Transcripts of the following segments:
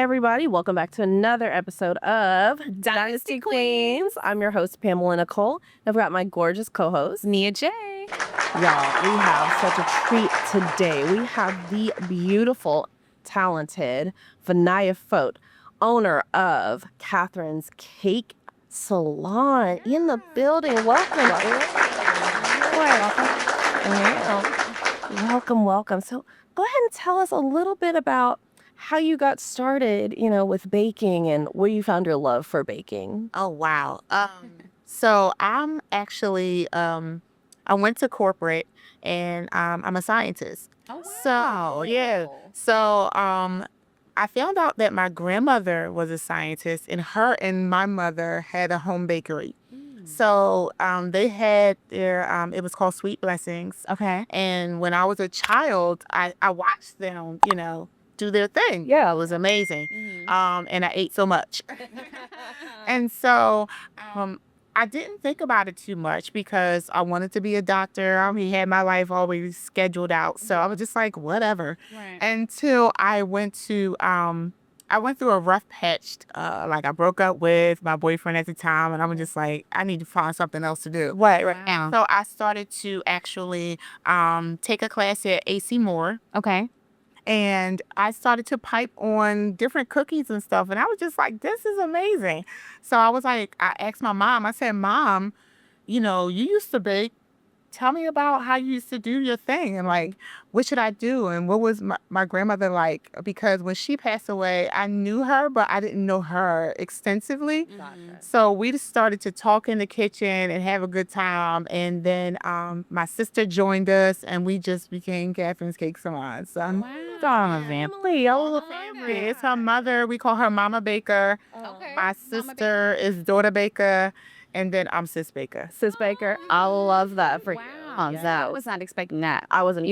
everybody. Welcome back to another episode of Dynasty Queens. I'm your host, Pamela Nicole. I've got my gorgeous co-host, Nia J. Y'all, we have such a treat today. We have the beautiful, talented Vaniah Foat, owner of Cathryn's Cake Salon, in the building. Welcome. So go ahead and tell us a little bit about how you got started, with baking and where you found your love for baking. Oh, wow. So I'm actually, I went to corporate and I'm a scientist. Oh, So, yeah. So, I found out that my grandmother was a scientist and her and my mother had a home bakery. So, they had their, it was called Sweet Blessings. Okay. And when I was a child, I watched them, do their thing. Yeah. It was amazing. And I ate so much. And so I didn't think about it too much because I wanted to be a doctor. I had my life always scheduled out. So I was just like, whatever. Right. Until I went through a rough patch. Like I broke up with my boyfriend at the time and I was just like, I need to find something else to do. Right now. So I started to actually take a class at AC Moore. Okay. And I started to pipe on different cookies and stuff. And I was just like, this is amazing. So I was like, I asked my mom, I said, Mom, you used to bake. Tell me about how you used to do your thing. And like, what should I do? And what was my grandmother like? Because when she passed away, I knew her, but I didn't know her extensively. So we just started to talk in the kitchen and have a good time. And then my sister joined us and we just became Cathryn's Cake Salon. So family. family. It's her mother. We call her Mama Baker. Okay. My sister is Daughter Baker. And then I'm Sis Baker. Sis Baker. I love that for you. Wow. I was not expecting that. I wasn't,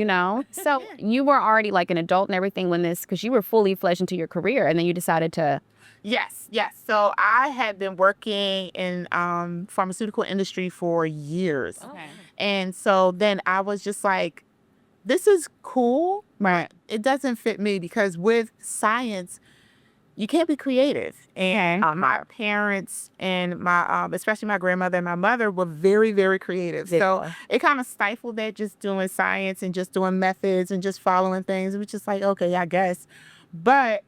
So you were already like an adult and everything when because you were fully fledged into your career and then you decided to. Yes. So I had been working in pharmaceutical industry for years. Okay. And so then I was just like, this is cool. Right. It doesn't fit me because with science, you can't be creative. And my parents and my, especially my grandmother and my mother were very, very creative. So it kind of stifled that just doing science and just doing methods and just following things. It was just like, okay, I guess. But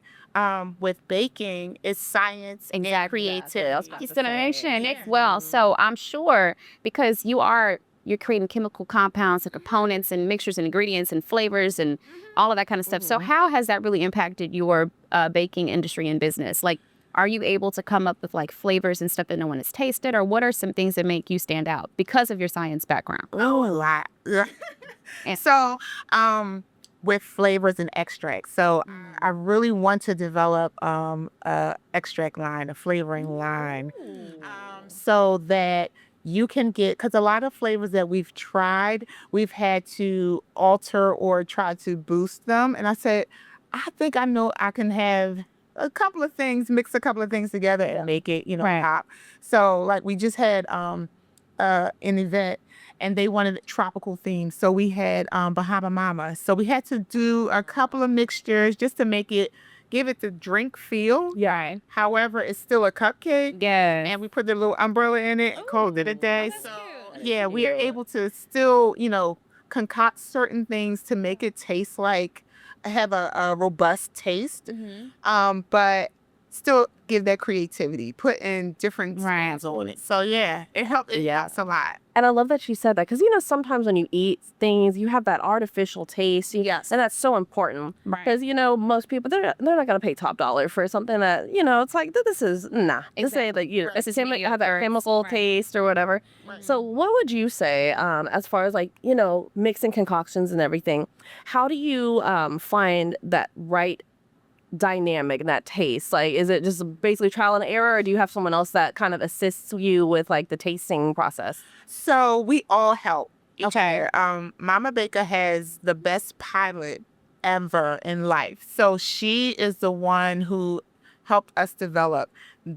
with baking, it's science and creativity. It's innovation. Well, so I'm sure because you're creating chemical compounds and components and mixtures and ingredients and flavors and all of that kind of stuff. So how has that really impacted your baking industry and business? Like, are you able to come up with like flavors and stuff that no one has tasted? Or what are some things that make you stand out because of your science background? Oh, a lot. So with flavors and extracts. So I really want to develop a extract line, a flavoring line, so that you can get, because a lot of flavors that we've tried, we've had to alter or try to boost them. And I said, I think I know I can have a couple of things, mix a couple of things together and make it, pop. So like we just had an event and they wanted a tropical theme. So we had Bahama Mama. So we had to do a couple of mixtures just to give it the drink feel. Yeah. However, it's still a cupcake. Yeah. And we put the little umbrella in it and called it a day. So yeah, we are able to still, concoct certain things to make it taste like have a robust taste. But still give that creativity, put in different spins on it. So yeah, it helps. It helps a lot. And I love that she said that because, sometimes when you eat things, you have that artificial taste. Yes. And that's so important. Right. Because, most people, they're not going to pay top dollar for something that, it's like, this is, nah. This ain't like, This is me, have that chemical taste or whatever. Right. So what would you say as far as like, mixing concoctions and everything? How do you find that right dynamic, that taste? Like, is it just basically trial and error, or do you have someone else that kind of assists you with like the tasting process? So we all help. Okay. Mama Baker has the best pilot ever in life. So she is the one who helped us develop,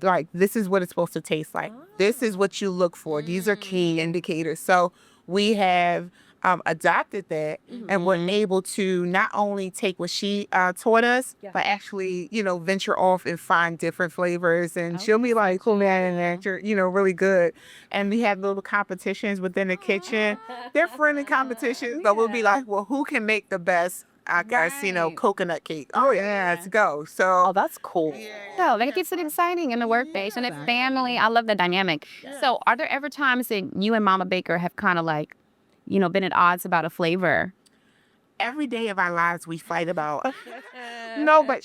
like, this is what it's supposed to taste like. This is what you look for. These are key indicators. So we have adopted that and were able to not only take what she taught us, but actually, venture off and find different flavors. And she'll be like, cool, man, and you're, really good. And we have little competitions within the kitchen. They're friendly competitions, but we'll be like, well, who can make the best, I guess, coconut cake? Oh, yeah, let's go. So, Oh, that's cool. So that keeps it exciting in the workplace and the family. I love the dynamic. So are there ever times that you and Mama Baker have kind of like, been at odds about a flavor? every day of our lives we fight about. No, but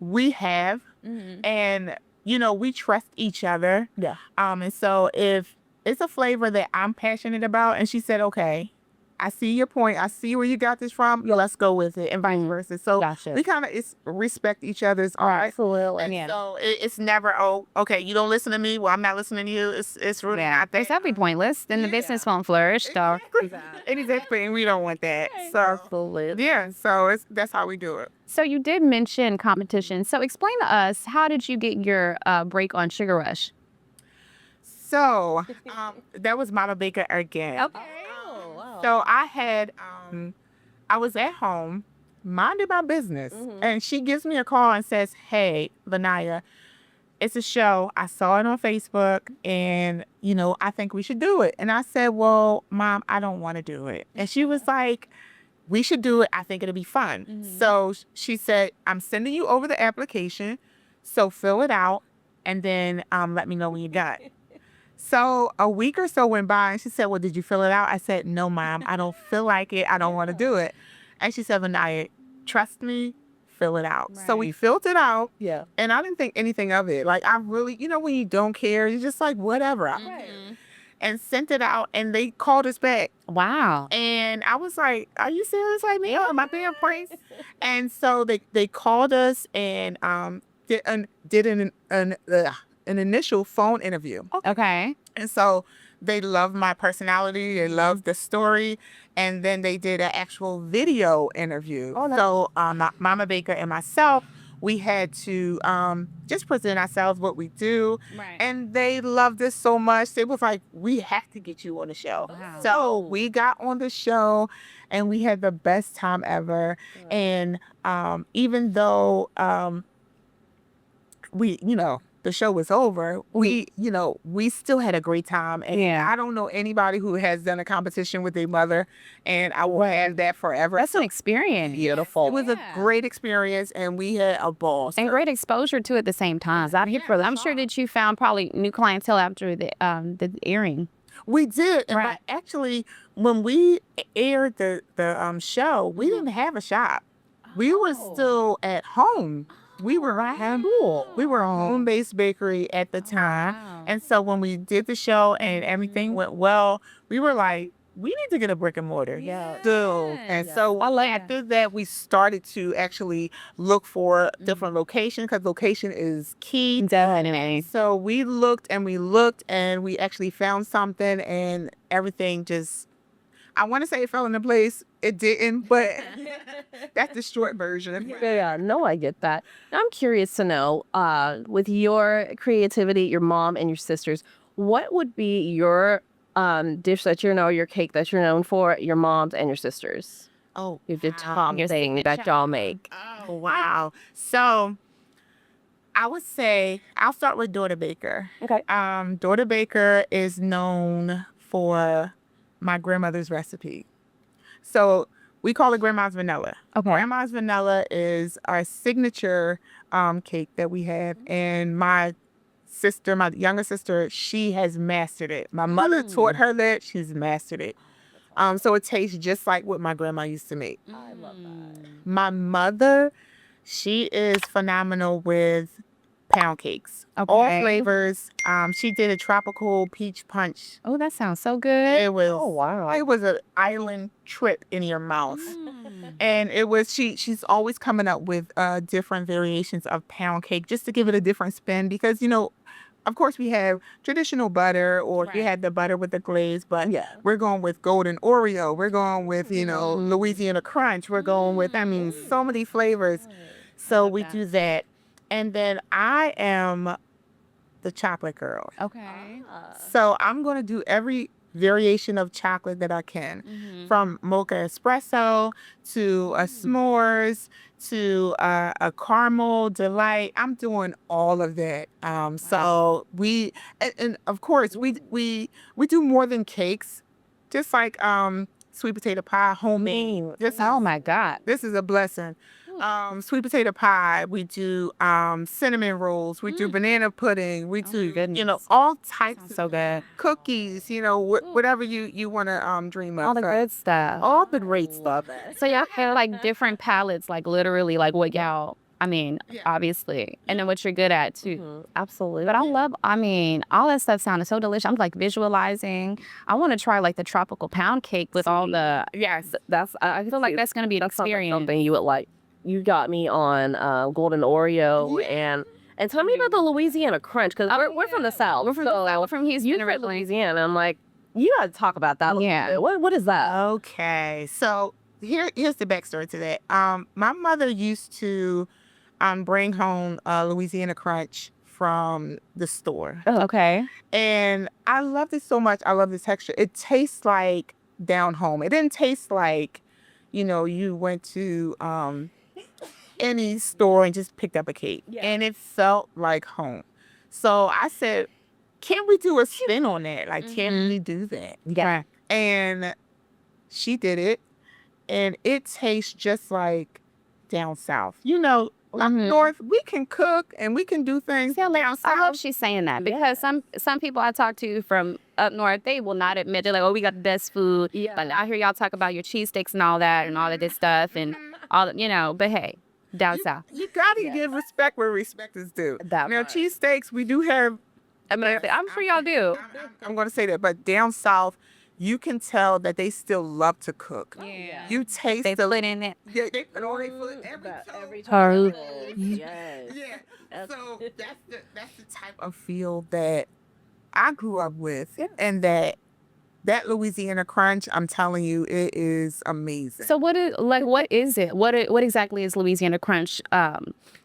we have, and we trust each other. Yeah. And so if it's a flavor that I'm passionate about, and she said, okay, I see your point. I see where you got this from. Let's go with it, and vice versa. So Gotcha. we kind of respect each other's art. Absolutely. And so it's never, oh, okay, you don't listen to me. Well, I'm not listening to you. It's really not that. Because that'd be pointless. Then the business won't flourish. So Exactly. And we don't want that. So Absolutely. yeah, so that's how we do it. So you did mention competition. So explain to us, how did you get your break on Sugar Rush? So that was Mama Baker again. Okay. Oh, wow. So I was at home minding my business, and she gives me a call and says, hey, Vaniah, it's a show. I saw it on Facebook, and, I think we should do it. And I said, well, Mom, I don't want to do it. And she was like, we should do it. I think it'll be fun. So she said, I'm sending you over the application. So fill it out, and then let me know when you're done. So a week or so went by, and she said, well, did you fill it out? I said, no, Mom, I don't feel like it. I don't want to do it. And she said, Vaniah, trust me, fill it out. So we filled it out. Yeah. And I didn't think anything of it. Like, I really, when you don't care, you're just like, whatever. I don't care. And sent it out, and they called us back. Wow. And I was like, are you serious? Like, me? Am I being praised? And so they called us and did an initial phone interview. Okay. And so they loved my personality. They loved the story. And then they did an actual video interview. Oh, nice. So Mama Baker and myself, we had to just present ourselves, what we do. Right. And they loved us so much. They was like, we have to get you on the show. Wow. So we got on the show, and we had the best time ever. And even though the show was over, we still had a great time. And I don't know anybody who has done a competition with their mother, and I will have that forever. That's an experience. Beautiful. It was a great experience, and we had a ball. And great exposure to at the same time. I'm sure that you found probably new clientele after the airing. We did. And Right. actually, when we aired the show, we didn't have a shop. We were still at home. We were we were a home-based bakery at the time. Wow. And so when we did the show and everything went well, we were like, we need to get a brick and mortar. Yeah. Still. And so after that, we started to actually look for different locations, because location is key. Definitely. So we looked and we actually found something, and everything just, I want to say it fell into place. It didn't, but that's the short version. Yeah, no, I get that. Now, I'm curious to know, with your creativity, your mom and your sisters, what would be your dish that your cake that you're known for, your mom's and your sisters? Oh, The top thing that y'all make. Oh, wow. So I would say I'll start with Daughter Baker. Okay. Daughter Baker is known for my grandmother's recipe. So we call it Grandma's Vanilla. Okay. Grandma's Vanilla is our signature cake that we have. And my younger sister, she has mastered it. My mother taught her that. She's mastered it. So it tastes just like what my grandma used to make. I love that. My mother, she is phenomenal with pound cakes. All Okay. flavors. She did a tropical peach punch. Oh, that sounds so good. It was Oh, wow. it was an island trip in your mouth. And it was she's always coming up with different variations of pound cake, just to give it a different spin, because of course we have traditional butter, or we had the butter with the glaze, but we're going with golden Oreo. We're going with, Louisiana Crunch. We're going with, so many flavors. So we do that. And then I am the chocolate girl. Okay. So I'm going to do every variation of chocolate that I can, from mocha espresso to a s'mores to a caramel delight. I'm doing all of that. So and of course we do more than cakes, just like sweet potato pie, homemade. Oh my God. This is a blessing. Sweet potato pie. We do cinnamon rolls. We do banana pudding. We do all types So good. cookies. Whatever you want to dream of. All the good stuff. All the great stuff. So y'all have like different palettes, like literally like what y'all, I mean, obviously, and then what you're good at too. Absolutely. But I mean, all that stuff sounded so delicious. I'm like visualizing. I want to try like the tropical pound cake with all the, I feel like that's going to be an experience. Something you would like. You got me on golden Oreo and tell me about the Louisiana Crunch, because we're from the South. We're from the South. We're from Houston You're from originally. Louisiana. I'm like, you got to talk about that. Yeah. What is that? Okay, so here's the backstory to that. My mother used to bring home Louisiana Crunch from the store, Okay. and I loved it so much. I love the texture. It tastes like down home. It didn't taste like, you went to any store and just picked up a cake, and it felt like home. So I said, can we do a spin on that? Like, can we do that? Yeah. And she did it, and it tastes just like down south. Up north, we can cook and we can do things down south. I hope she's saying that, because some people I talk to from up north, they will not admit. They're like, oh, we got the best food. Yeah. But I hear y'all talk about your cheesesteaks and all that good stuff and all, but hey, down south. You gotta give respect where respect is due. That Now, part. cheesesteaks, we do have. I'm sure y'all do. I'm going to say that, but down south, you can tell that they still love to cook. Yeah. You taste They the. put in it. Yeah, they put on their foot Every time. time. Yes. Yeah. So that's the type of feel that I grew up with, and that Louisiana Crunch, I'm telling you, it is amazing. So what is it? What exactly is Louisiana Crunch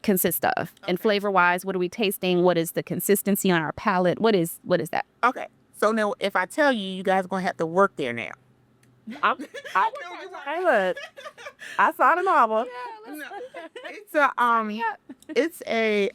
consist of? And flavor wise, what are we tasting? What is the consistency on our palate? What is that? Okay. So now, if I tell you, you guys are gonna have to work there now. I saw the novel. It's a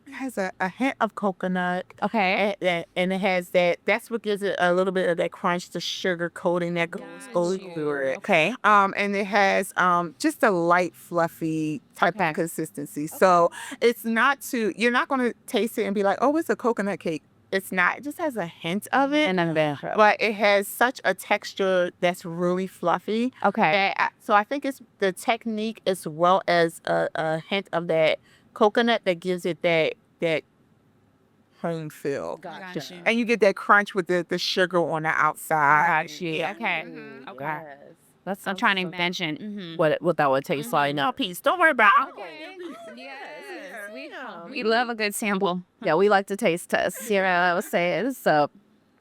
it has a hint of coconut. Okay. And it has that's what gives it a little bit of that crunch, the sugar coating that goes over it. Okay. And it has just a light, fluffy type of consistency. So it's not you're not gonna taste it and be like, oh, it's a coconut cake. It's not. It just has a hint of it. And then But it has such a texture that's really fluffy. okay. So I think it's the technique as well as a hint of that coconut that gives it that home feel. Gotcha. And you get that crunch with the sugar on the outside. Gotcha. Okay. Okay. That's I'm trying to mention what that would taste like. No, peace. Don't worry about it. We love a good sample. Yeah, we like to taste test, I was saying. So,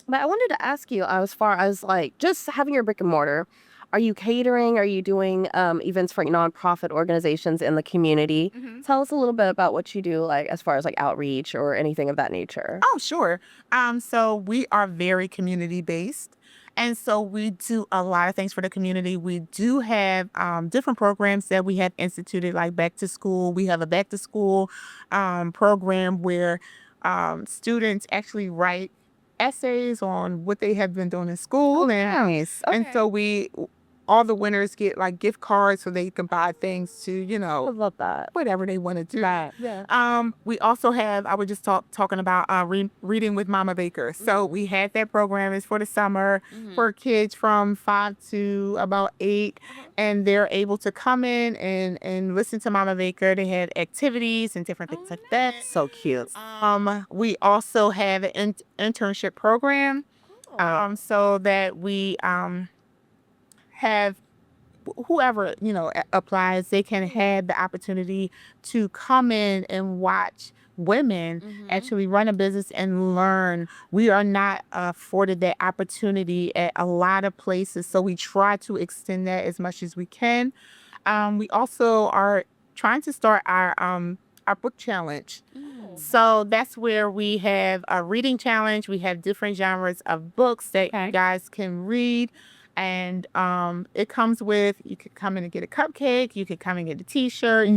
but I wanted to ask you, as far as like just having your brick and mortar, are you catering? Are you doing events for nonprofit organizations in the community? Tell us a little bit about what you do, like as far as like outreach or anything of that nature. Oh, sure. So we are very community based. And so we do a lot of things for the community. We do have different programs that we have instituted, like back to school. We have a back to school program where students actually write essays on what they have been doing in school. Nice. And so all the winners get like gift cards so they can buy things to, I love that. whatever they want to do. Yeah. We also have, I was just talking about reading with Mama Baker. So we had that program. It's for the summer for kids from 5 to about 8. And they're able to come in and listen to Mama Baker. They had activities and different things like that. So cute. We also have an internship program so that we have whoever applies, they can have the opportunity to come in and watch women actually run a business and learn. We are not afforded that opportunity at a lot of places, so we try to extend that as much as we can. We also are trying to start our book challenge. So that's where we have a reading challenge. We have different genres of books that you guys can read. And it comes with, you could come in and get a cupcake, you could come and get a t-shirt,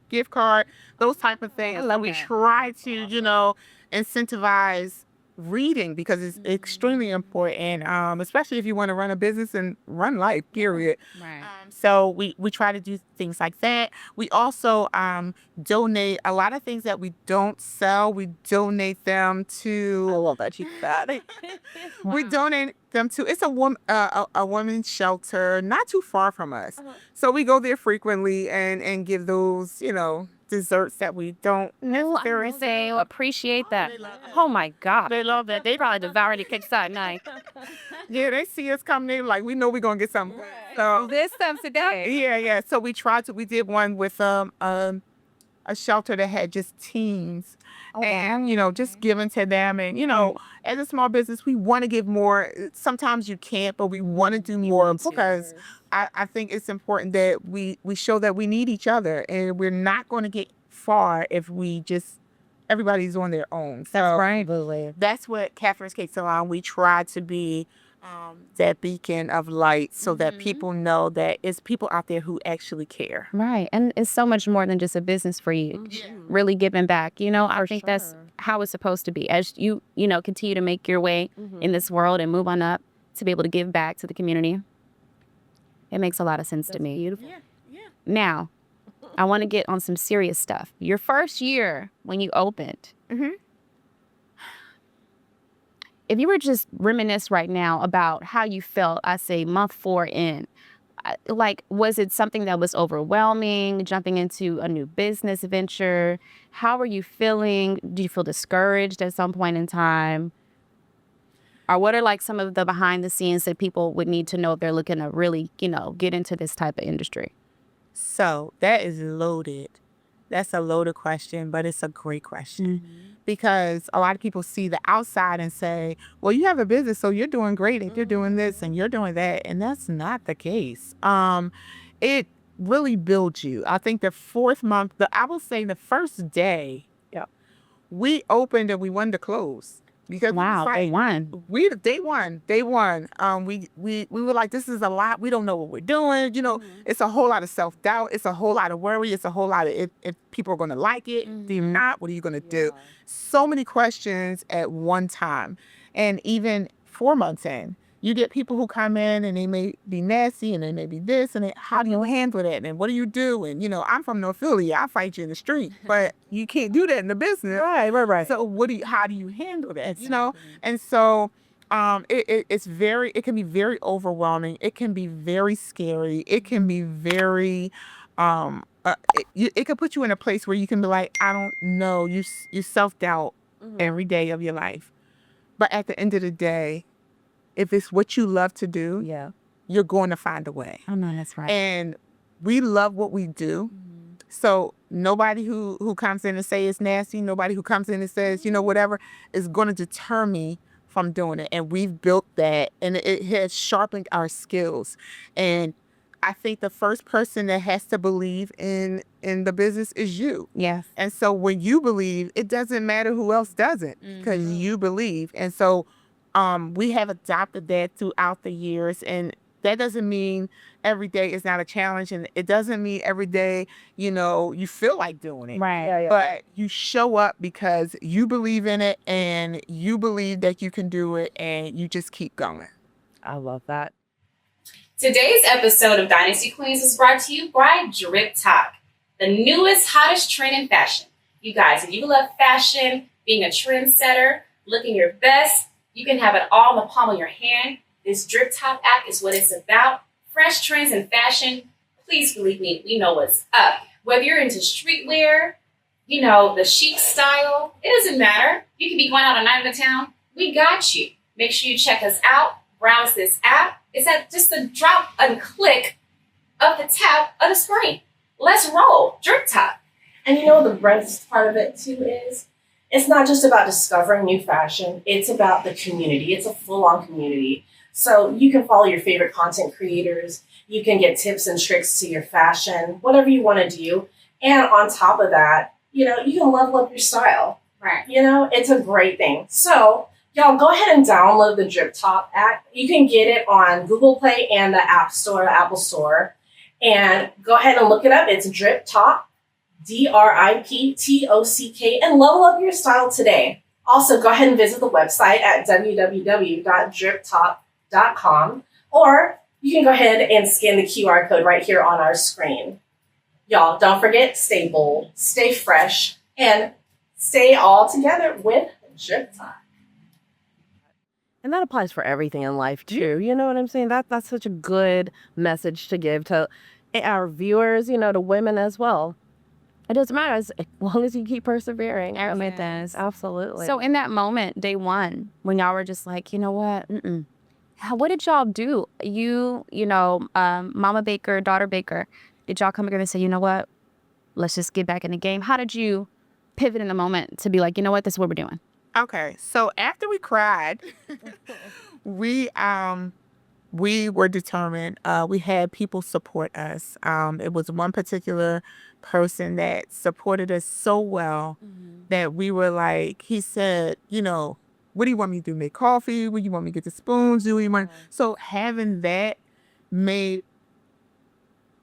gift card, those type of things. We try to, incentivize reading because it's extremely important, especially if you want to run a business and run life, period. Right. So we try to do things like that. We also donate a lot of things that we don't sell. We donate them to. I love that you got it. We donate them to. It's a women's shelter not too far from us. So we go there frequently and give those desserts that we don't necessarily They appreciate that. Oh my God. They love that. They Probably devour the cakes that night. Yeah, they see us coming in like we know we're gonna get something. So This stuff today. yeah. So we did one with a shelter that had just teens. And just giving to them. And as a small business, we want to give more. Sometimes you can't, but we want to do more because I think it's important that we show that we need each other, and we're not going to get far if we just everybody's on their own. So that's what Cathryn's Cake Salon, we try to be that beacon of light so that people know that it's people out there who actually care. Right. And it's so much more than just a business for you. Really giving back. I think that's how it's supposed to be. As you continue to make your way in this world and move on up to be able to give back to the community. It makes a lot of sense to me. Beautiful. Yeah. Now, I want to get on some serious stuff. Your first year when you opened, if you were just reminisce right now about how you felt, I say month 4 in, like, was it something that was overwhelming, jumping into a new business venture? How were you feeling? Do you feel discouraged at some point in time? Or what are like some of the behind the scenes that people would need to know if they're looking to really, get into this type of industry? So that is loaded. That's a loaded question, but it's a great question because a lot of people see the outside and say, well, you have a business, so you're doing great and you're doing this and you're doing that. And that's not the case. It really builds you. I think the 4th month, I will say the first day, we opened and we wanted to close. Because Day one. Day one. We were like, this is a lot. We don't know what we're doing. It's a whole lot of self-doubt. It's a whole lot of worry. It's a whole lot of if people are going to like it. Do you not? What are you going to do? So many questions at one time. And even 4 months in, you get people who come in and they may be nasty and they may be this and how do you handle that? And what do you do? And, I'm from North Philly. I fight you in the street, but you can't do that in the business. Right. So how do you handle that? And so it can be very overwhelming. It can be very scary. It can be very, it can put you in a place where you can be like, I don't know. You self-doubt every day of your life. But at the end of the day, if it's what you love to do, you're going to find a way. Oh, no, that's right. And we love what we do. So nobody who comes in and says it's nasty, nobody who comes in and says, whatever, is going to deter me from doing it. And we've built that, and it has sharpened our skills. And I think the first person that has to believe in the business is you. Yes. And so when you believe, it doesn't matter who else doesn't because you believe. And so we have adopted that throughout the years, and that doesn't mean every day is not a challenge, and it doesn't mean every day, you feel like doing it. Right. But you show up because you believe in it, and you believe that you can do it, and you just keep going. I love that. Today's episode of Dynasty Queens is brought to you by Drip Top, the newest, hottest trend in fashion. You guys, if you love fashion, being a trendsetter, looking your best, you can have it all in the palm of your hand. This Drip Top app is what it's about. Fresh trends in fashion. Please believe me, we know what's up. Whether you're into streetwear, the chic style, it doesn't matter. You can be going out on night of the town. We got you. Make sure you check us out. Browse this app. It's at just the drop and click of the tap of the screen. Let's roll. Drip Top. And the best part of it too is it's not just about discovering new fashion. It's about the community. It's a full-on community. So you can follow your favorite content creators. You can get tips and tricks to your fashion, whatever you want to do. And on top of that, you can level up your style. Right. It's a great thing. So, y'all go ahead and download the Drip Top app. You can get it on Google Play and the App Store, Apple Store. And go ahead and look it up. It's Drip Top, DRIPTOCK, and level up your style today. Also, go ahead and visit the website at www.driptop.com, or you can go ahead and scan the QR code right here on our screen. Y'all, don't forget, stay bold, stay fresh, and stay all together with Drip Top. And that applies for everything in life too. You know what I'm saying? That's such a good message to give to our viewers, to women as well. It doesn't matter as long as you keep persevering. It does. Absolutely. So in that moment, day one, when y'all were just like, you know what? What did y'all do? Mama baker, daughter baker, did y'all come together and say, you know what? Let's just get back in the game. How did you pivot in the moment to be like, you know what? This is what we're doing? Okay, so after we cried, we were determined. We had people support us. It was one particular person that supported us so well that we were like, he said, what do you want me to do? Make coffee? What do you want me to get the spoons? Do you want? So having that made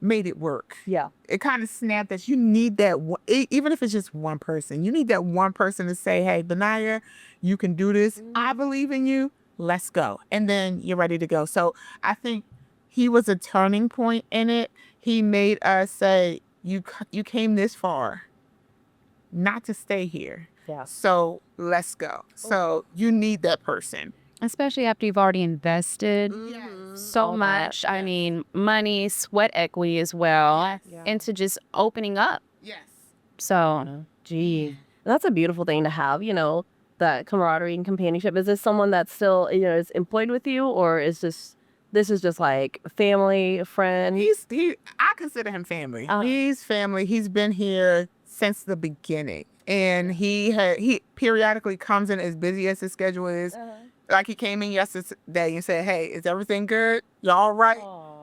it work. Yeah. It kind of snapped that you need that, even if it's just one person, you need that one person to say, hey, Vaniah, you can do this. I believe in you. Let's go. And then you're ready to go. So I think he was a turning point in it. He made us say, you came this far not to stay here. Yeah. So let's go. So you need that person. Especially after you've already invested so All much. that. I mean, money, sweat equity as well, into just opening up. Yes. So, Gee, that's a beautiful thing to have, that camaraderie and companionship. Is this someone that's still, is employed with you, or is this is just like family, friend? I consider him family. Uh-huh. He's family. He's been here since the beginning. And he periodically comes in as busy as his schedule is. Like he came in yesterday and said, hey, is everything good? You all right?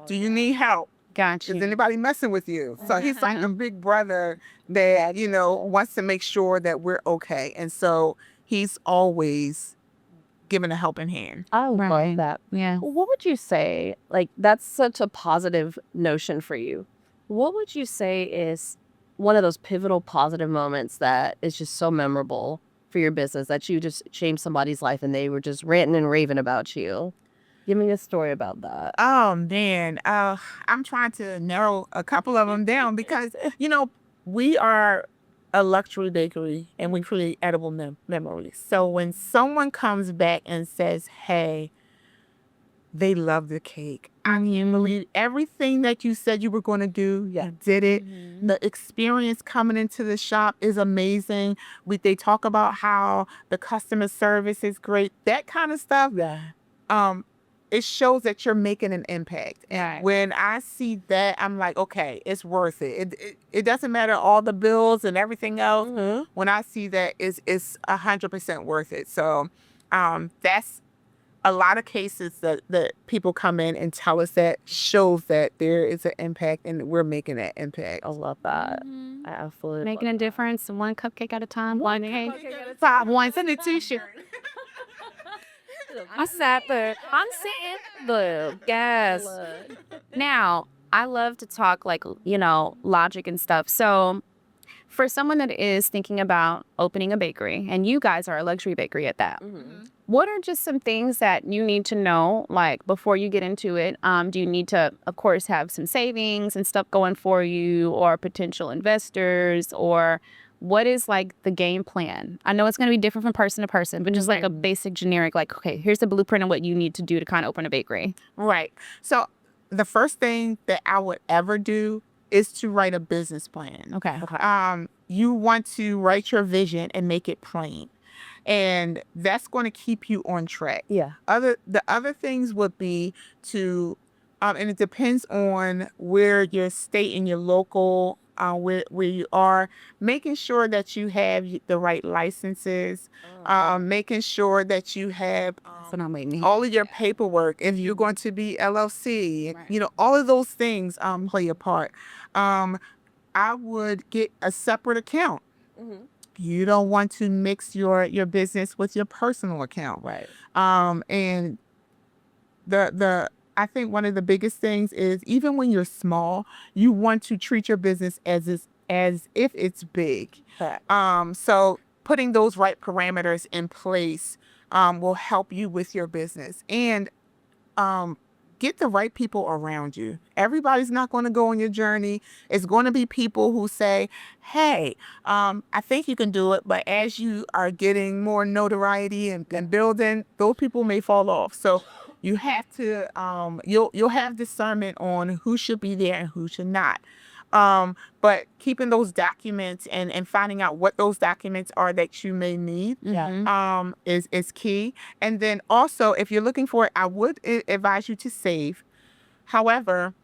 Do you need help? gotcha. Is anybody messing with you? So he's like a big brother that, wants to make sure that we're okay. And so he's always giving a helping hand. I love that. Yeah. What would you say, that's such a positive notion for you. What would you say is one of those pivotal positive moments that is just so memorable for your business that you just changed somebody's life and they were just ranting and raving about you? Give me a story about that. Oh, man. I'm trying to narrow a couple of them down because, we are a luxury bakery and we create edible memories. So when someone comes back and says, hey, they love the cake. I mean, everything that you said you were going to do, you did it. The experience coming into the shop is amazing. They talk about how the customer service is great. That kind of stuff. It shows that you're making an impact. And when I see that, I'm like, okay, it's worth it. It doesn't matter all the bills and everything else. When I see that, it's 100% worth it. So that's a lot of cases that people come in and tell us that shows that there is an impact and we're making that impact. I love that. I absolutely Making a difference, one cupcake at a time, one cake at a time. once in a t-shirt. I'm seeing the gas. Now, I love to talk logic and stuff. So for someone that is thinking about opening a bakery, and you guys are a luxury bakery at that, what are just some things that you need to know, before you get into it? Do you need to, of course, have some savings and stuff going for you, or potential investors, or what is the game plan? I know it's going to be different from person to person, but just a basic generic, okay, here's the blueprint of what you need to do to kind of open a bakery. Right. So the first thing that I would ever do is to write a business plan. Okay. You want to write your vision and make it plain. And that's going to keep you on track. Yeah. The other things would be to, and it depends on where your state and your local, where you are, making sure that you have the right licenses, making sure that you have all of your paperwork. If you're going to be LLC, all of those things play a part. I would get a separate account You don't want to mix your business with your personal account. Right. And the I think one of the biggest things is, even when you're small, you want to treat your business as if it's big. Correct. So putting those right parameters in place will help you with your business. And get the right people around you. Everybody's not going to go on your journey. It's going to be people who say, hey, I think you can do it. But as you are getting more notoriety and building, those people may fall off. So you have to, you'll have discernment on who should be there and who should not. But keeping those documents and finding out what those documents are that you may need is key. And then also, if you're looking for it, I would advise you to save. However,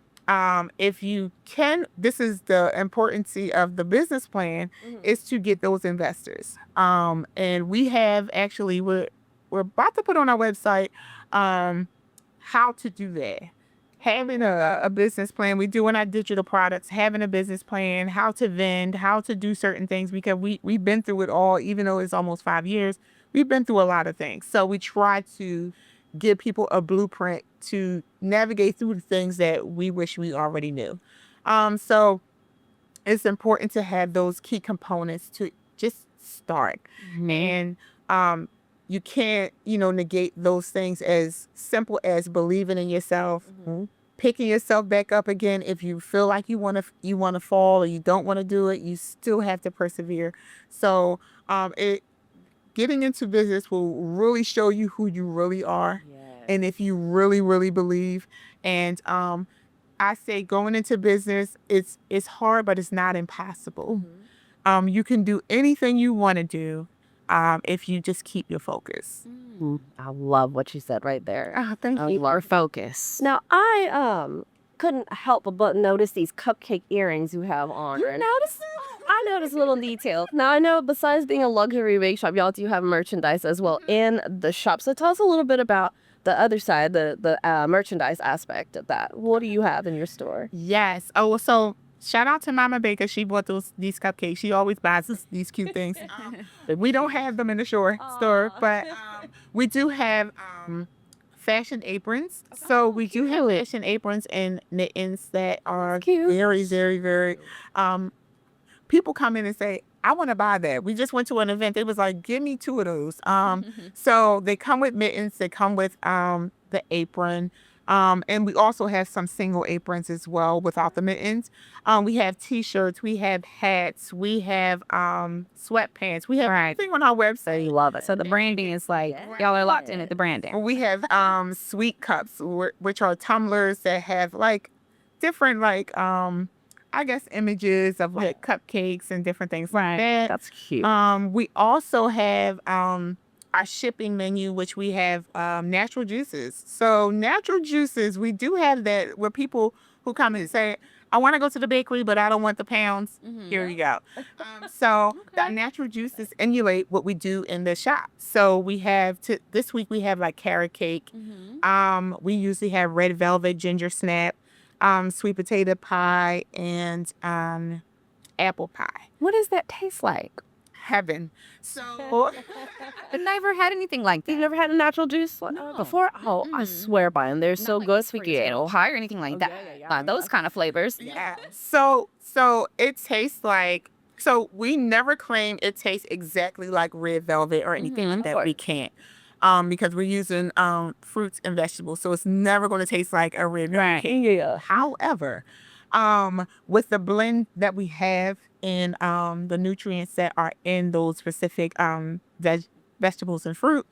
if you can, this is the importance of the business plan, is to get those investors. And we have actually, we're about to put on our website how to do that. Having a business plan, we do in our digital products, having a business plan, how to vend, how to do certain things, because we've been through it all. Even though it's almost 5 years, we've been through a lot of things. So we try to give people a blueprint to navigate through the things that we wish we already knew. So it's important to have those key components to just start. And you can't, negate those things as simple as believing in yourself, picking yourself back up again. If you feel like you want to fall or you don't want to do it, you still have to persevere. So getting into business will really show you who you really are, and if you really, really believe. And I say going into business, it's hard, but it's not impossible. You can do anything you want to do. If you just keep your focus. I love what you said right there. Thank you. Our focus. Now, I couldn't help but notice these cupcake earrings you have on. You noticed I noticed little details. Now, I know besides being a luxury bake shop, y'all do have merchandise as well in the shop. So tell us a little bit about the other side, the merchandise aspect of that. What do you have in your store? Yes. Oh, well, so shout out to Mama Baker. She bought these cupcakes. She always buys these cute things. We don't have them in the store, but we do have fashion aprons. So we do have fashion aprons and mittens that are very, very, very. People come in and say, I want to buy that. We just went to an event. It was like, give me 2 of those. So they come with mittens. They come with the apron. And we also have some single aprons as well without the mittens. We have T-shirts, we have hats, we have sweatpants, we have everything on our website. You love it. So the branding is like, y'all are locked in at the branding. We have sweet cups, which are tumblers that have like different I guess images of like cupcakes and different things like that. That's cute. We also have our shipping menu, which we have natural juices. So natural juices, we do have that where people who come and say, I want to go to the bakery, but I don't want the pounds. Here you go. So the natural juices emulate what we do in the shop. So we have, this week we have like carrot cake. We usually have red velvet ginger snap, sweet potato pie, and apple pie. What does that taste like? Heaven. So I've never had anything like that. You've never had a natural juice before? Oh, I swear by them. They're so Not good. like sweet potato pie or anything like that. Those kind of flavors. yeah. So it tastes like, so we never claim it tastes exactly like red velvet or anything like that. We can't. Because we're using fruits and vegetables. So it's never going to taste like a red velvet cake. Yeah. However, with the blend that we have and the nutrients that are in those specific vegetables and fruit,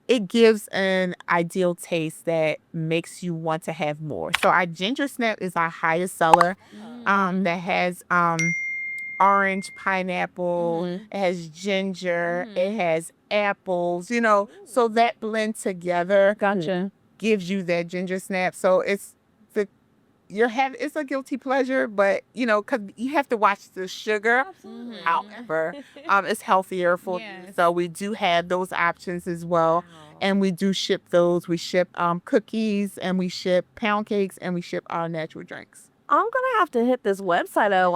it gives an ideal taste that makes you want to have more. So our ginger snap is our highest seller. That has orange, pineapple, it has ginger, it has apples, so that blend together gives you that ginger snap. So it's it's a guilty pleasure, but because you have to watch the sugar. However, it's healthier for you. So we do have those options as well. And we do ship those. We ship cookies, and we ship pound cakes, and we ship our natural drinks. I'm gonna have to hit this website out.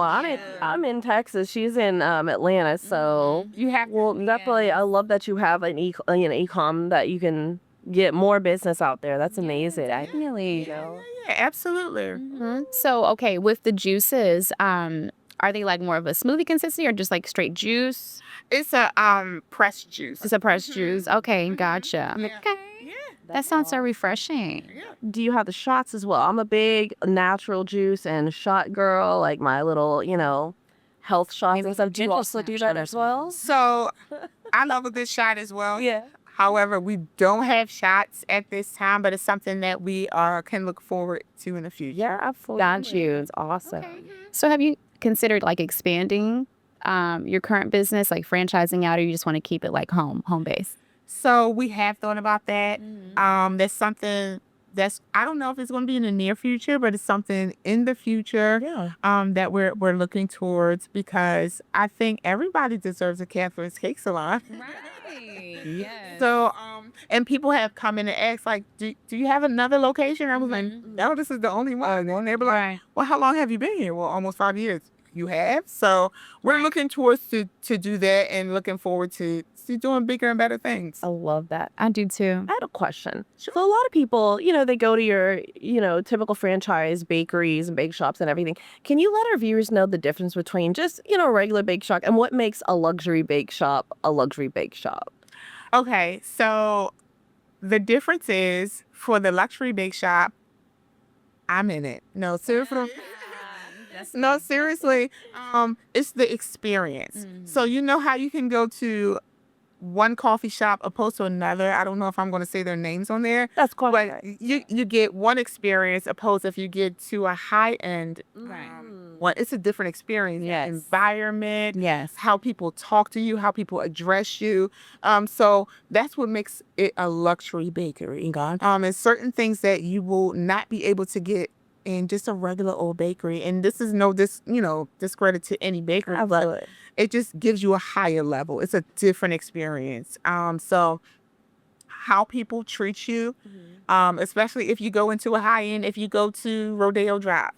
I'm in Texas. She's in Atlanta, so You have well, definitely. I love that you have an e-com that you can get more business out there. That's amazing. Definitely. yeah, absolutely. So, okay, with the juices, are they like more of a smoothie consistency or just like straight juice? It's a pressed juice. It's a pressed juice. Okay, gotcha. Yeah. Okay. Yeah. That sounds so refreshing. Do you have the shots as well? I'm a big natural juice and shot girl, like my little, health shots and stuff. Do you also do that as well? So I love a good shot as well. Yeah. However, we don't have shots at this time, but it's something that we can look forward to in the future. Yeah, absolutely. Got you. It's awesome. So, have you considered like expanding your current business, like franchising out, or you just want to keep it like home base? So we have thought about that. That's something I don't know if it's going to be in the near future, but it's something in the future that we're looking towards, because I think everybody deserves a Cathryn's Cake Salon. Right. Yes. So and people have come in and asked, like, do you have another location? I was like, no, this is the only one. And they were like, well, how long have you been here? Well, almost 5 years. You have. So we're looking towards to do that, and looking forward to doing bigger and better things. I love that. I do too. I had a question. So a lot of people, they go to your, typical franchise bakeries and bake shops and everything. Can you let our viewers know the difference between just, a regular bake shop and what makes a luxury bake shop a luxury bake shop? Okay, so the difference is, for the luxury bake shop, I'm in it. No, seriously. No, seriously. It's the experience. So you know how you can go to one coffee shop opposed to another. I don't know if I'm going to say their names on there. That's quite But you get one experience opposed if you get to a high end one. It's a different experience. Yes. Environment. Yes. How people talk to you, how people address you. So that's what makes it a luxury bakery. And certain things that you will not be able to get in just a regular old bakery. And this is discredit to any bakery, but it just gives you a higher level. It's a different experience. So how people treat you, especially if you go into a high end, if you go to Rodeo Drive,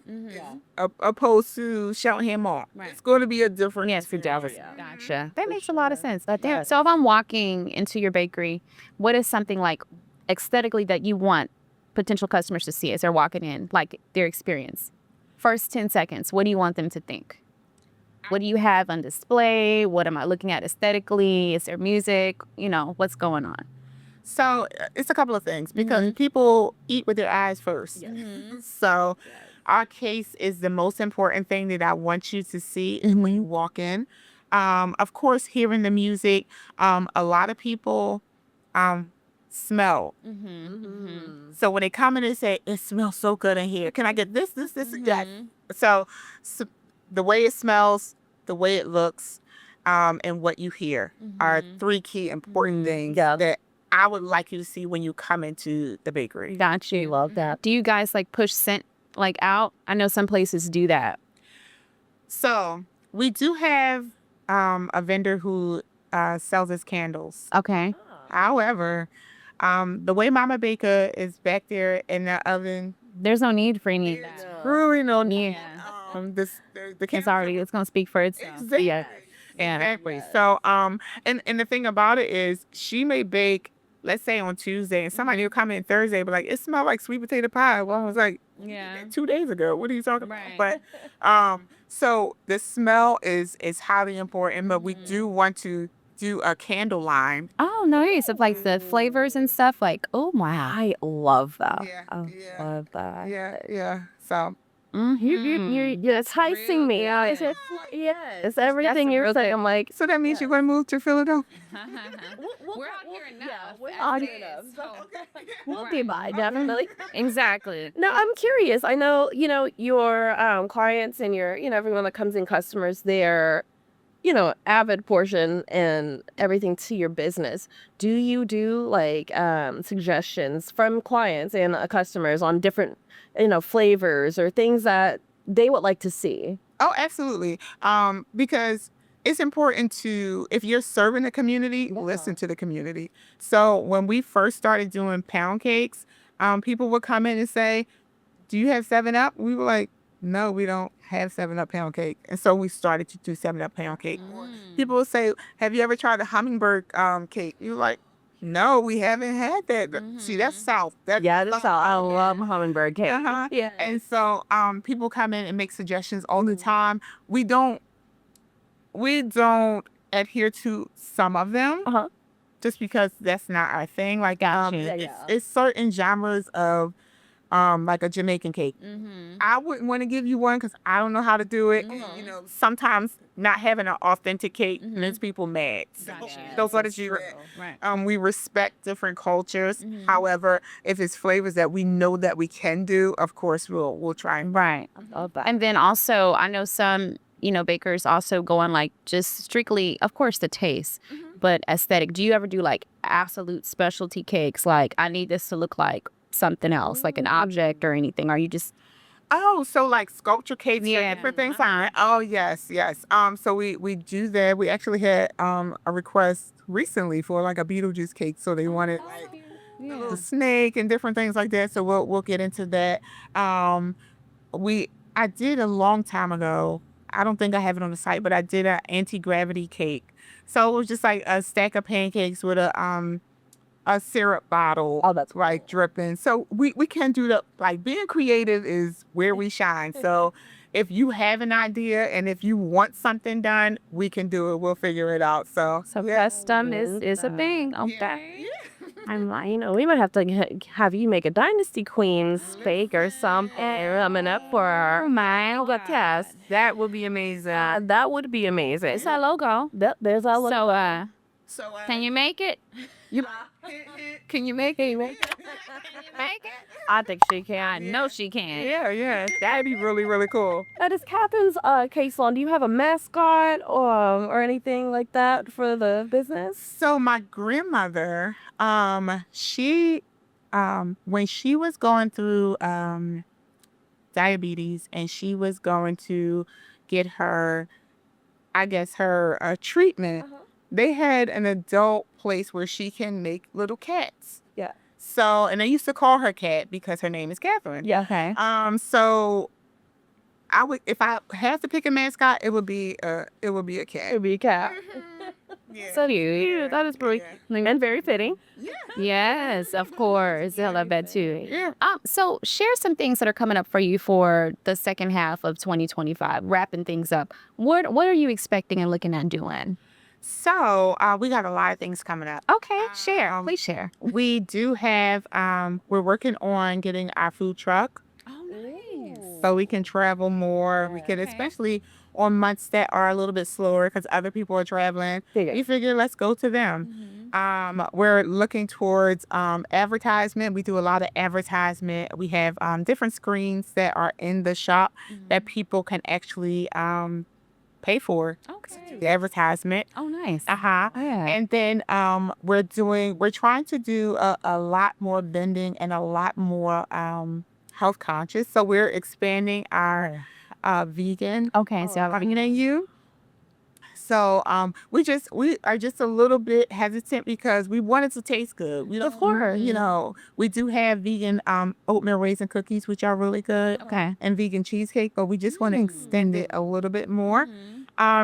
opposed to Cheltenham Mall, it's going to be a different experience. Gotcha. That makes a lot of sense. So if I'm walking into your bakery, what is something like aesthetically that you want potential customers to see as they're walking in, like their experience? First 10 seconds, what do you want them to think? What do you have on display? What am I looking at aesthetically? Is there music? What's going on? So it's a couple of things, because people eat with their eyes first. So our case is the most important thing that I want you to see when you walk in. Of course, hearing the music. A lot of people smell. So when they come in and say, it smells so good in here, can I get this, and that? So the way it smells, the way it looks, and what you hear are three key important things that I would like you to see when you come into the bakery. Got you. Love that. Do you guys like push scent like out? I know some places do that. So we do have a vendor who sells us candles. Okay. However, the way Mama Baker is back there in the oven, There's no need for any of that. really no need. Yeah. The It's going to speak for itself. Exactly. Yeah. Exactly. So, and the thing about it is, she may bake, let's say on Tuesday, and somebody will come in Thursday, but like, it smelled like sweet potato pie. Well, I was like, Yeah. 2 days ago. What are you talking Right. about? But, so the smell is highly important, but we do want to do a candle line. Oh, nice. Of like the flavors and stuff. Like, oh, wow. I love that. Yeah, I yeah. love that. Yeah. So You're enticing me. Yes, everything you're saying. I'm like, that means you're going to move to Philadelphia. We're out here enough. we're out here enough. We'll be by, definitely. Exactly. No, I'm curious. I know, your clients and your, everyone that comes in, customers, they're, avid portion and everything to your business. Do you do like suggestions from clients and customers on different, flavors or things that they would like to see? Oh, absolutely. Because it's important if you're serving the community, listen to the community. So when we first started doing pound cakes, people would come in and say, do you have 7-Up? We were like, no, we don't have 7-Up pound cake. And so we started to do 7-Up pound cake. People will say, have you ever tried the hummingbird cake? You're like, no, we haven't had that. See, that's South. Yeah, that's how I love hummingbird cake. Yeah. And so people come in and make suggestions all the time. We don't adhere to some of them just because that's not our thing. Like it's certain genres of like a Jamaican cake. I wouldn't want to give you one because I don't know how to do it. You know, sometimes not having an authentic cake makes people mad. So what did you? Right. We respect different cultures. However, if it's flavors that we know that we can do, of course we'll try. Right. And then also, I know some, bakers also go on like just strictly, of course, the taste, but aesthetic. Do you ever do like absolute specialty cakes? Like, I need this to look like something else, like an object or anything? Are you just so like sculpture cakes and different things like that? Oh yes. So we do that. We actually had a request recently for like a Beetlejuice cake. So they wanted like the snake and different things like that. So we'll get into that. I did a long time ago. I don't think I have it on the site, but I did an anti-gravity cake. So it was just like a stack of pancakes with a syrup bottle. Oh, that's like dripping. So we can do that. Like being creative is where we shine. So if you have an idea and if you want something done, we can do it. We'll figure it out. So custom is a thing. Okay. I'm like, we might have to have you make a Dynasty Queens bake or something coming up for our podcast. That would be amazing. That would be amazing. It's our logo. There's our logo. So can you make it? Can you make it? Make it? I think she can. I know she can. Yeah. That'd be really, really cool. That is Cathryn's Cake Salon. Do you have a mascot or anything like that for the business? So my grandmother, she when she was going through diabetes and she was going to get her, I guess her treatment, they had an adult place where she can make little cats. Yeah. So, and they used to call her Cat because her name is Cathryn. Yeah. Okay. So I would, if I had to pick a mascot, it would be a cat. It would be a cat. So cute. That is very and very fitting. Yes, of course. I love that too. Yeah. So share some things that are coming up for you for the second half of 2025, wrapping things up. What are you expecting and looking at doing? So we got a lot of things coming up. Okay, share. Please share. We do have, we're working on getting our food truck. Oh, nice. So we can travel more. We can, especially on months that are a little bit slower because other people are traveling. We figure let's go to them. We're looking towards advertisement. We do a lot of advertisement. We have different screens that are in the shop that people can actually pay for. Okay. The advertisement. Oh, nice. Yeah. And then we're trying to do a lot more vending and a lot more health conscious. So we're expanding our vegan. Okay, so vegan and you. So we are just a little bit hesitant because we want it to taste good. Of course, we do have vegan oatmeal raisin cookies, which are really good. Okay. And vegan cheesecake, but we just want to extend it a little bit more.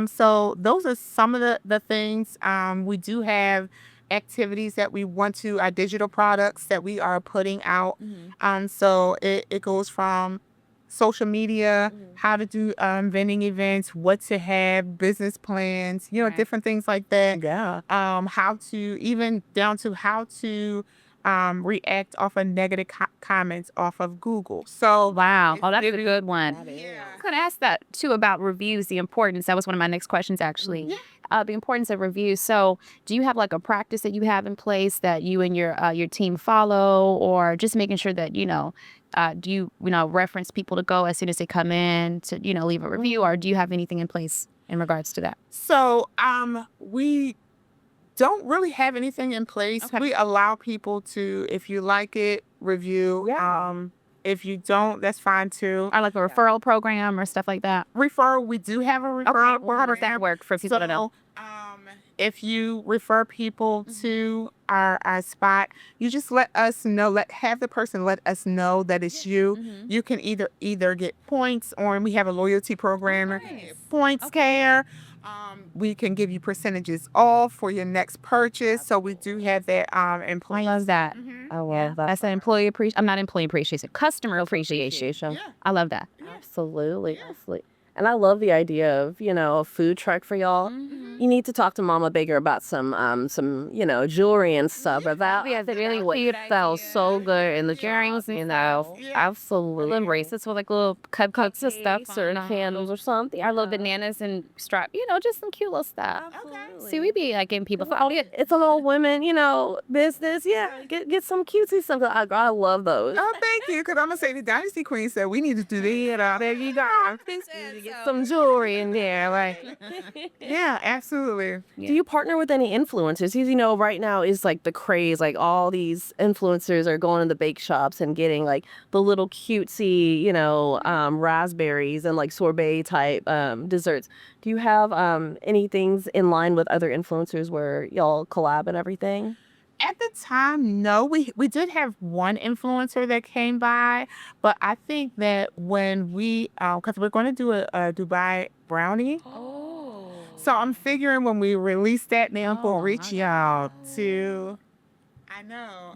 So those are some of the things. We do have activities that we want to, our digital products that we are putting out. So it goes from social media, how to do vending events, what to have, business plans, different things like that. Yeah. How to, even down to how to react off of negative comments off of Google. So wow. Oh, that's a good one. Yeah. I could ask that too about reviews, the importance. That was one of my next questions, actually. The importance of reviews. So do you have like a practice that you have in place that you and your team follow, or just making sure that, do you reference people to go as soon as they come in to, leave a review, or do you have anything in place in regards to that? So we don't really have anything in place. Okay. We allow people to, if you like it, review. Yeah. If you don't, that's fine too. Or like a referral program or stuff like that? Referral, we do have a referral. Well, how does that work for people to know? If you refer people to our spot, you just let us know, have the person let us know that it's you. You can either get points, or we have a loyalty program, points care. We can give you percentages off for your next purchase. So we do have that in I place. love that. I love that. That's an employee appreciation. I'm not employee appreciation, customer appreciation. Yeah. I love that. Absolutely, absolutely. And I love the idea of, a food truck for y'all. You need to talk to Mama Bigger about some jewelry and stuff. But that really would sell so good in the earrings, absolutely. little bracelets with like little cupcakes and stuff, certain candles or something. our little bananas and strap, just some cute little stuff. Okay. See, we be like giving people It's a little women, business. Yeah, get some cutesy stuff. I love those. Oh, thank you. Because I'm going to say the Dynasty Queens said we need to do that. There you go. Get some jewelry in there, right? Yeah, absolutely. Do you partner with any influencers? Because, right now is like the craze. Like all these influencers are going to the bake shops and getting like the little cutesy, raspberries and like sorbet type desserts. Do you have any things in line with other influencers where y'all collab and everything? At the time, no. We did have one influencer that came by, but I think that when we, because we're going to do a Dubai brownie. Oh. So I'm figuring when we release that, now we'll reach y'all to. I know.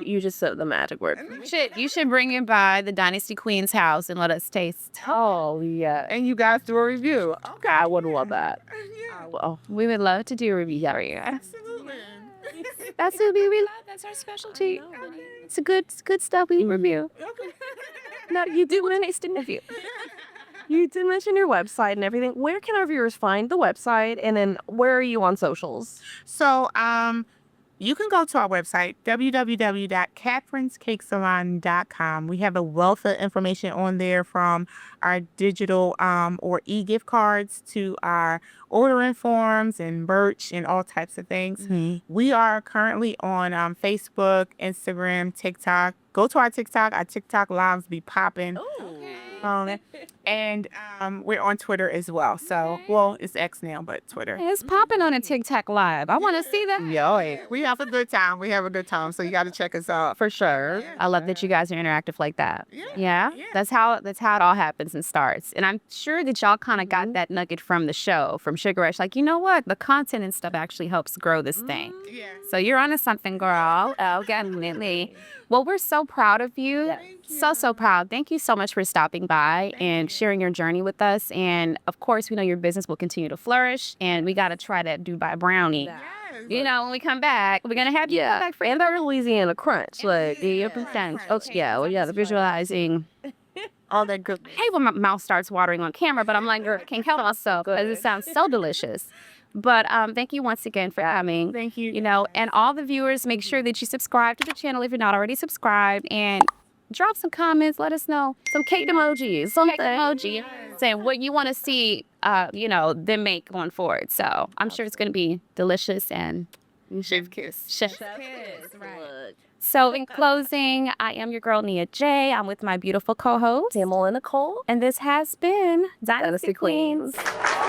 You just said the magic word. You should bring it by the Dynasty Queens house and let us taste. Oh, yeah. And you guys do a review. Okay. I would love that. Yeah. Well, We would love to do a review. Absolutely. That's what we love. That's our specialty. It's good stuff we review. Okay. now you do taste and review. You did mention your website and everything. Where can our viewers find the website, and then where are you on socials? So, you can go to our website, www.cathrynscakesalon.com. We have a wealth of information on there, from our digital or e-gift cards to our ordering forms and merch and all types of things. We are currently on Facebook, Instagram, TikTok. Go to our TikTok. Our TikTok lives be popping. And we're on Twitter as well. So, well, it's X now, but Twitter. It's popping on a TikTok live. I want to see that. Yeah, we have a good time. So you got to check us out. For sure. I love that you guys are interactive like that. Yeah. That's how it all happens and starts. And I'm sure that y'all kind of got that nugget from the show, from Sugar Rush. Like, you know what? The content and stuff actually helps grow this thing. Yeah. So you're onto something, girl. Oh, definitely. Well, we're so proud of you. So proud. Thank you so much for stopping by and sharing your journey with us. And of course, we know your business will continue to flourish, and we got to try that Dubai brownie. When we come back, we're going to have you come back for And the Louisiana crunch. Like, the visualizing all that good. Hey, when my mouth starts watering on camera, but I'm like, girl, I can't help myself because it sounds so delicious. But thank you once again for coming. Thank you. And all the viewers, make sure that you subscribe to the channel if you're not already subscribed, and drop some comments. Let us know some cake emojis, something. saying what you want to see, them make going forward. So I'm sure it's going to be delicious and chef kiss. Right. So in closing, I am your girl Nia J. I'm with my beautiful co-host Pamela and Nicole. and this has been Dynasty Dynasty Queens. Queens.